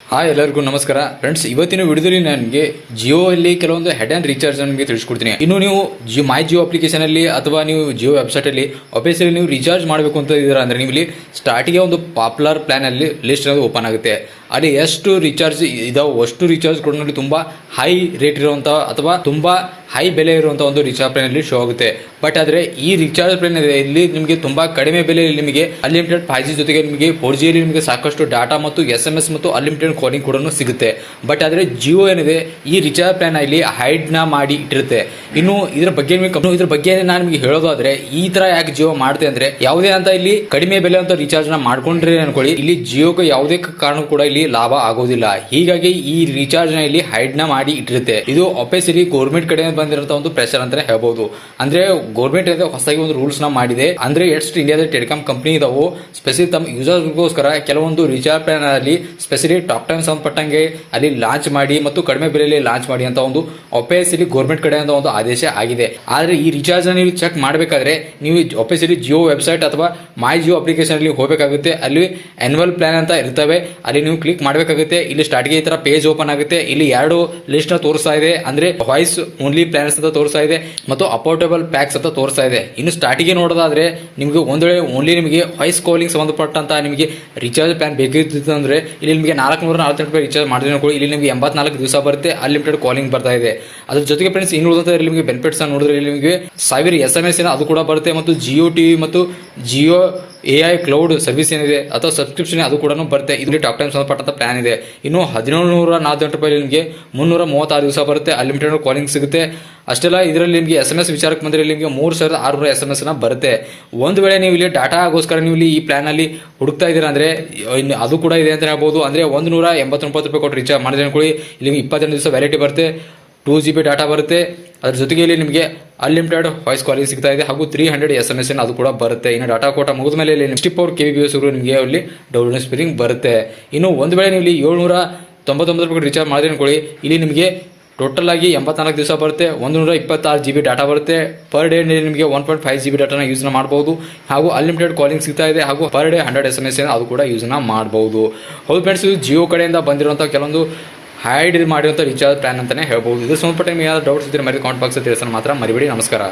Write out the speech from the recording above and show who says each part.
Speaker 1: Hi ಎಲ್ಲರಿಗೂ ನಮಸ್ಕಾರ friends. ಇವತ್ತಿನ ವಿಡಿಯೋದಲ್ಲಿ ನನಗೆ ಜಿಯೋ ಅಲ್ಲಿ ಕೆಲವೊಂದು ಹೆಡ್ ಆ್ಯಂಡ್ ರೀಚಾರ್ಜ್ ನಿಮಗೆ ತಿಳಿಸ್ಕೊಡ್ತೀನಿ. ಇನ್ನು ನೀವು ಮೈ ಜಿಯೋ ಅಪ್ಲಿಕೇಶನ್ ಅಲ್ಲಿ ಅಥವಾ ನೀವು ಜಿಯೋ ವೆಬ್ಸೈಟ್ ಅಲ್ಲಿ ಆಫೀಸಲ್ಲಿ ನೀವು ರೀಚಾರ್ಜ್ ಮಾಡಬೇಕು ಅಂತ ಇದ್ದೀರಾ ಅಂದ್ರೆ ನೀವು ಇಲ್ಲಿ ಸ್ಟಾರ್ಟಿಗೆ ಒಂದು ಪಾಪ್ಯುಲರ್ ಪ್ಲಾನ್ ಅಲ್ಲಿ ಲಿಸ್ಟ್ ಅನ್ನೋದು ಓಪನ್ ಆಗುತ್ತೆ. ಅಲ್ಲಿ ಎಷ್ಟು ರೀಚಾರ್ಜ್ ಇದಾವೆ ಅಷ್ಟು ರೀಚಾರ್ಜ್ ಕೂಡ ತುಂಬಾ ಹೈ ರೇಟ್ ಇರುವಂತಹ ಅಥವಾ ತುಂಬಾ ಹೈ ಬೆಲೆ ಇರುವಂತಹ ಒಂದು ರೀಚಾರ್ಜ್ ಪ್ಲಾನ್ ಅಲ್ಲಿ ಶೋ ಆಗುತ್ತೆ. ಬಟ್ ಆದ್ರೆ ಈ ರೀಚಾರ್ಜ್ ಪ್ಲಾನ್ ಇದೆ ಇಲ್ಲಿ ನಿಮಗೆ ತುಂಬಾ ಕಡಿಮೆ ಬೆಲೆಯಲ್ಲಿ ನಿಮಗೆ ಅನ್ಲಿಮಿಟೆಡ್ 5G ಜೊತೆಗೆ ನಿಮಗೆ 4G ಅಲ್ಲಿ ನಿಮಗೆ ಸಾಕಷ್ಟು ಡಾಟಾ ಮತ್ತು SMS ಮತ್ತು ಅನ್ಲಿಮಿಟೆಡ್ ಕಾಲಿಂಗ್ ಕೂಡ ಸಿಗುತ್ತೆ. ಬಟ್ ಆದ್ರೆ ಜಿಯೋ ಏನಿದೆ ಈ ರೀಚಾರ್ಜ್ ಪ್ಲಾನ್ ಇಲ್ಲಿ ಹೈಡ್ ನ ಮಾಡಿ ಇಟ್ಟಿರುತ್ತೆ. ಇನ್ನು ಇದ್ರ ಬಗ್ಗೆ ನಾನು ನಿಮಗೆ ಹೇಳೋದಾದ್ರೆ ಈ ತರ ಯಾಕೆ ಜಿಯೋ ಮಾಡುತ್ತೆ ಅಂದ್ರೆ ಯಾವುದೇ ಅಂತ ಇಲ್ಲಿ ಕಡಿಮೆ ಬೆಲೆ ಅಂತ ರೀಚಾರ್ಜ್ ನ ಮಾಡ್ಕೊಂಡ್ರೆ ಅನ್ಕೊಳ್ಳಿ, ಇಲ್ಲಿ ಜಿಯೋಗೆ ಯಾವುದೇ ಕಾರಣ ಕೂಡ ಇಲ್ಲಿ ಲಾಭ ಆಗೋದಿಲ್ಲ. ಹೀಗಾಗಿ ಈ ರೀಚಾರ್ಜ್ ನ ಇಲ್ಲಿ ಹೈಡ್ ನ ಮಾಡಿ ಇಟ್ಟಿರುತ್ತೆ. ಇದು ಆಫೀಸಲ್ಲಿ ಗೌರ್ಮೆಂಟ್ ಕಡೆ ಬಂದಿರೋ ಒಂದು ಪ್ರೆಷರ್ ಅಂತಾನೆ ಹೇಳ್ಬಹುದು. ಅಂದ್ರೆ ಗೌರ್ಮೆಂಟ್ ಹೊಸದಾಗಿ ಒಂದು ರೂಲ್ಸ್ ನ ಮಾಡಿದೆ. ಅಂದ್ರೆ ಎಷ್ಟು ಇಂಡಿಯಾದ ಟೆಲಿಕಾಂ ಕಂಪನಿ ಇದಾವೋ ಸ್ಪೆಷಲಿ ತಮ್ಮ ಯೂಸರ್ಗೋಸ್ಕರ ಕೆಲವೊಂದು ರೀಚಾರ್ಜ್ ಪ್ಲಾನ್ ಅಲ್ಲಿ ಸ್ಪೆಷಲಿ ಟಾಕ್ ಟೈಮ್ ಸಂಬಂಧಪಟ್ಟಂಗೆ ಅಲ್ಲಿ ಲಾಂಚ್ ಮಾಡಿ ಮತ್ತು ಕಡಿಮೆ ಬೆಲೆಯಲ್ಲಿ ಲಾಂಚ್ ಮಾಡಿ ಅಂತ ಒಂದು ಆಫೀಸಲ್ಲಿ ಗೌರ್ಮೆಂಟ್ ಕಡೆಯಿಂದ ಒಂದು ಆದೇಶ ಆಗಿದೆ. ಆದ್ರೆ ಈ ರೀಚಾರ್ಜ್ ನೀವು ಚೆಕ್ ಮಾಡಬೇಕಾದ್ರೆ ನೀವು ಆಫೀಸಲ್ಲಿ ಜಿಯೋ ವೆಬ್ಸೈಟ್ ಅಥವಾ ಮೈ ಜಿಯೋ ಅಪ್ಲಿಕೇಶನ್ ಅಲ್ಲಿ ಹೋಗಬೇಕಾಗುತ್ತೆ. ಅಲ್ಲಿ ಆನ್ಯುವಲ್ ಪ್ಲಾನ್ ಅಂತ ಇರ್ತವೆ, ಅಲ್ಲಿ ನೀವು ಕ್ಲಿಕ್ ಮಾಡಬೇಕಾಗುತ್ತೆ. ಇಲ್ಲಿ ಸ್ಟಾರ್ಟ್ಗೆ ಈ ತರ ಪೇಜ್ ಓಪನ್ ಆಗುತ್ತೆ. ಇಲ್ಲಿ ಎರಡು ಲಿಸ್ಟ್ ನ ತೋರಿಸ್ತಾ ಇದೆ. ಅಂದ್ರೆ ವಾಯ್ಸ್ ಓನ್ಲಿ ಪ್ಲಾನ್ಸ್ ಅಂತ ತೋರಿಸ್ತಾ ಇದೆ ಮತ್ತು ಅಪೋರ್ಟಬಲ್ ಪ್ಯಾಕ್ಸ್ ಅಂತ ತೋರಿಸ್ತಾ ಇದೆ. ಇನ್ನು ಸ್ಟಾರ್ಟಿಗೆ ನೋಡೋದಾದ್ರೆ ನಿಮಗೆ ಒಂದ್ ವೇಳೆ ಓನ್ಲಿ ನಿಮಗೆ ವಾಯ್ಸ್ ಕಾಲಿಂಗ್ ಸಂಬಂಧಪಟ್ಟಂತ ನಿಮಗೆ ರೀಚಾರ್ಜ್ ಪ್ಲಾನ್ ಬೇಕಿತ್ತು ಅಂದ್ರೆ ಇಲ್ಲಿ ನಿಮಗೆ 448 ರೂಪಾಯಿ ರೀಚಾರ್ಜ್ ಮಾಡಿದ್ರೆ ಇಲ್ಲಿ ನಿಮಗೆ 84 ದಿವಸ ಬರುತ್ತೆ, ಅನ್ಲಿಮಿಟೆಡ್ ಕಾಲಿಂಗ್ ಬರ್ತಾ ಇದೆ. ಅದ್ರ ಜೊತೆಗೆ ಫ್ರೆಂಡ್ಸ್ ಇನ್ನು ಉಳಿದಂತೆ ನಿಮಗೆ ಬೆನಿಫಿಟ್ಸ್ ನೋಡಿದ್ರೆ ಇಲ್ಲಿ ನಿಮಗೆ 1000 SMS ಅದು ಕೂಡ ಬರುತ್ತೆ ಮತ್ತು ಜಿಯೋ ಟಿವಿ ಮತ್ತು ಜಿಯೋ AI ಕ್ಲೌಡ್ ಸರ್ವಿಸ್ ಏನಿದೆ ಅಥವಾ ಸಬ್ಸ್ಕ್ರಿಪ್ಷನ್ ಅದು ಕೂಡ ಬರುತ್ತೆ. ಇದರಲ್ಲಿ ಟಾಕ್ ಟೈಮ್ ಸಂಬಂಧಪಟ್ಟಂತ ಪ್ಲಾನ್ ಇದೆ. ಇನ್ನು 1748 ರೂಪಾಯಿ ನಿಮಗೆ 336 ದಿವಸ ಬರುತ್ತೆ, ಅನ್ಲಿಮಿಟೆಡ್ ಕಾಲಿಂಗ್ ಸಿಗುತ್ತೆ. ಅಷ್ಟೆಲ್ಲ ಇದರಲ್ಲಿ ನಿಮಗೆ SMS ವಿಚಾರಕ್ಕೆ ಬಂದರೆ ನಿಮಗೆ 3600 SMS ಬರುತ್ತೆ. ಒಂದು ವೇಳೆ ನೀವು ಇಲ್ಲಿ ಡಾಟಾಗೋಸ್ಕರ ನೀವು ಇಲ್ಲಿ ಈ ಪ್ಲಾನ್ ಅಲ್ಲಿ ಹುಡುಕ್ತಾ ಇದ್ದೀರಾ ಅಂದ್ರೆ ಅದು ಕೂಡ ಇದೆ ಅಂತ ಹೇಳ್ಬೋದು. ಅಂದ್ರೆ 189 ರೂಪಾಯಿ ಕೊಟ್ಟು ರೀಚಾರ್ಜ್ ಮಾಡಿದ್ರೆ ಅನ್ಕೊಳ್ಳಿ, ಇಲ್ಲಿ 28 ದಿವಸ ವ್ಯಾಲಿಟಿ ಬರುತ್ತೆ, 2GB ಡಾಟಾ ಬರುತ್ತೆ. ಅದ್ರ ಜೊತೆಗೆ ಇಲ್ಲಿ ನಿಮಗೆ ಅನ್ಲಿಮಿಟೆಡ್ ವಾಯ್ಸ್ ಕಾಲಿಂಗ್ ಸಿಗ್ತಾ ಇದೆ ಹಾಗೂ 300 SMS ಅದು ಕೂಡ ಬರುತ್ತೆ. ಇನ್ನು ಡಾಟಾ ಕೋಟ ಮುಗಿದ ಮೇಲೆ ಇಲ್ಲಿ 64 KBPS ನಿಮಗೆ ಅಲ್ಲಿ ಡೌನ್ಲೋಡ್ ಸ್ಪೀರಿಂಗ್ ಬರುತ್ತೆ. ಇನ್ನು ಒಂದು ವೇಳೆ ನೀವು ಇಲ್ಲಿ 799 ರೂಪಾಯಿ ರೀಚಾರ್ಜ್ ಮಾಡಿದ್ರೆ ಅನ್ಕೊಳ್ಳಿ, ಇಲ್ಲಿ ನಿಮಗೆ ಟೋಟಲ್ ಆಗಿ 84 ದಿವಸ ಬರುತ್ತೆ, 126 GB ಡಾಟಾ ಬರುತ್ತೆ. ಪರ್ ಡೇ ನಿಮಗೆ 1.5 GB ಡಾಟಾನ ಯೂಸ್ ಮಾಡಬಹುದು ಹಾಗೂ ಅನ್ಲಿಮಿಟೆಡ್ ಕಾಲಿಂಗ್ ಸಿಗ್ತಾ ಇದೆ ಹಾಗೂ ಪರ್ ಡೇ 100 SMS ಅದು ಕೂಡ ಯೂಸ್ ಮಾಡಬಹುದು. ಹೌದು ಫ್ರೆಂಡ್ಸ್, ಇದು ಜಿಯೋ ಕಡೆಯಿಂದ ಬಂದಿರುವಂಥ ಕೆಲವೊಂದು ಹೈಡ್ ಮಾಡಿರುವಂಥ ರೀಚಾರ್ಜ್ ಪ್ಲಾನ್ ಅಂತಾನೆ ಹೇಳ್ಬೋದು. ಇದು ಸಂಬಂಧಪಟ್ಟ ನಿಮಗೆ ಯಾವ್ದು ಡೌಟ್ಸ್ ಇದ್ದರೆ ಮರಿ ಕಾಮೆಂಟ್ ಬಾಕ್ಸ್ ತಿಳಿಸೋಣ ಮಾತ್ರ ಮರಿಬೇಡಿ. ನಮಸ್ಕಾರ.